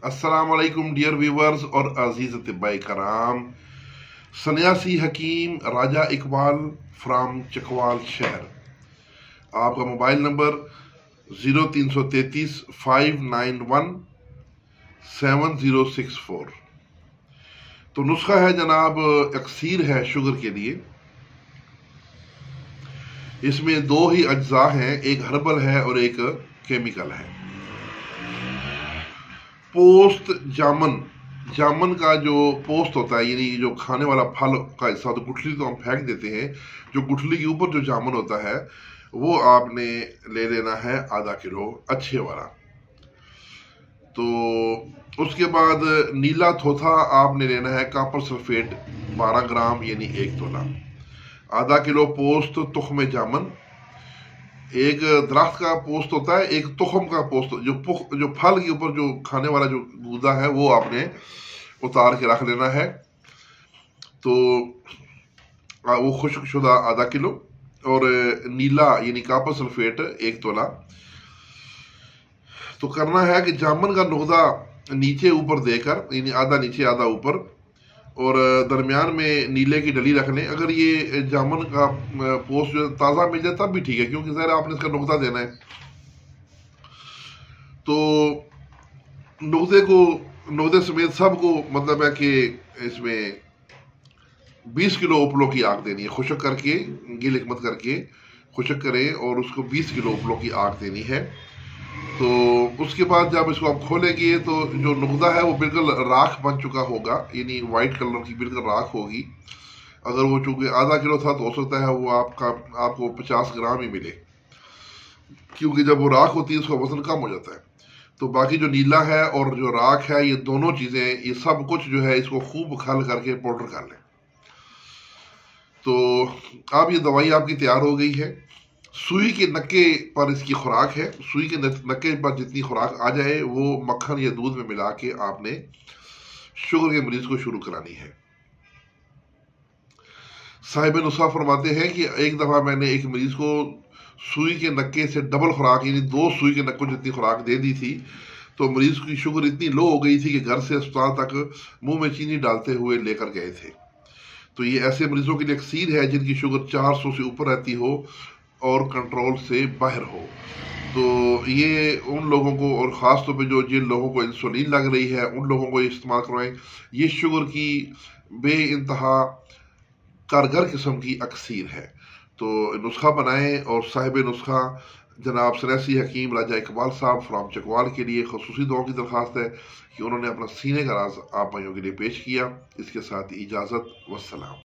अस्सलामुअलैकुम dear viewers और अजीज तिब्बाई कराम। सन्यासी हकीम राजा इकबाल फ्राम चकवाल शहर। आपका मोबाइल नंबर 0333-591-7064। तो नुस्खा है जनाब, अक्सीर है शुगर के लिए। इसमें दो ही अज्जा हैं, एक हर्बल है और एक केमिकल है। पोस्त जामन, जामन का जो पोस्त होता है यानी जो खाने वाला फल का हिस्सा, तो गुठली तो हम फेंक देते हैं, जो गुठली के ऊपर जो जामन होता है वो आपने ले लेना है आधा किलो अच्छे वाला। तो उसके बाद नीला थोथा आपने लेना है, कॉपर सल्फेट 12 ग्राम यानी 1 तोला। आधा किलो पोस्त तुख्म जामन, एक दरख्त का पोस्त होता है, एक तुखम का पोस्त, जो फल के ऊपर जो खाने वाला जो गूदा है वो आपने उतार के रख लेना है। तो वो खुश्क शुदा आधा किलो, और नीला यानी कॉपर सल्फेट 1 तोला। तो करना है कि जामन का नुकदा नीचे ऊपर देकर, यानी आधा नीचे आधा ऊपर, और दरमियान में नीले की डली रख लें। अगर ये जामुन का पोस्ट जो ताज़ा मिल जाए तब भी ठीक है, क्योंकि ज़रा आपने इसका नुकता देना है। तो नुकते समेत सबको मतलब है कि इसमें 20 किलो उपलों की आग देनी है, खुशक करके, गील हिकमत करके खुशक करें और उसको 20 किलो उपलों की आग देनी है। तो उसके बाद जब इसको आप खोलेंगे तो जो नुकदा है वो बिल्कुल राख बन चुका होगा, यानी वाइट कलर की बिल्कुल राख होगी। अगर वो चूंकि आधा किलो था तो हो सकता है वो आपको 50 ग्राम ही मिले, क्योंकि जब वो राख होती है उसका वजन कम हो जाता है। तो बाकी जो नीला है और जो राख है, ये दोनों चीजें, ये सब कुछ जो है इसको खूब खल करके पाउडर कर लें। तो अब ये दवाई आपकी तैयार हो गई है। सुई के नक्के पर इसकी खुराक है, सुई के नक्के पर जितनी खुराक आ जाए वो मक्खन या दूध में मिला के आपने शुगर के मरीज को शुरू करानी है। साहिब नुस्खा फरमाते हैं कि एक दफा मैंने एक मरीज को सुई के नक्के से डबल खुराक, यानी 2 सुई के नक्कों जितनी खुराक दे दी थी। तो मरीज की शुगर इतनी लो हो गई थी कि घर से अस्पताल तक मुंह में चीनी डालते हुए लेकर गए थे। तो ये ऐसे मरीजों के लिए अक्सीर है जिनकी शुगर 400 से ऊपर रहती हो और कंट्रोल से बाहर हो। तो ये उन लोगों को, और ख़ास तौर पे जिन लोगों को इंसुलिन लग रही है, उन लोगों को इस्तेमाल करवाएं। ये शुगर की बे इंतहा कारगर किस्म की अक्सीर है। तो नुस्खा बनाएं, और साहिब नुस्खा जनाब सन्यासी हकीम राजा इकबाल साहब फ्राम चकवाल के लिए खसूसी दुआ की दरख्वास्त है कि उन्होंने अपना सीने का राज आप भाइयों के लिए पेश किया। इसके साथ इजाज़त, वस्सलाम।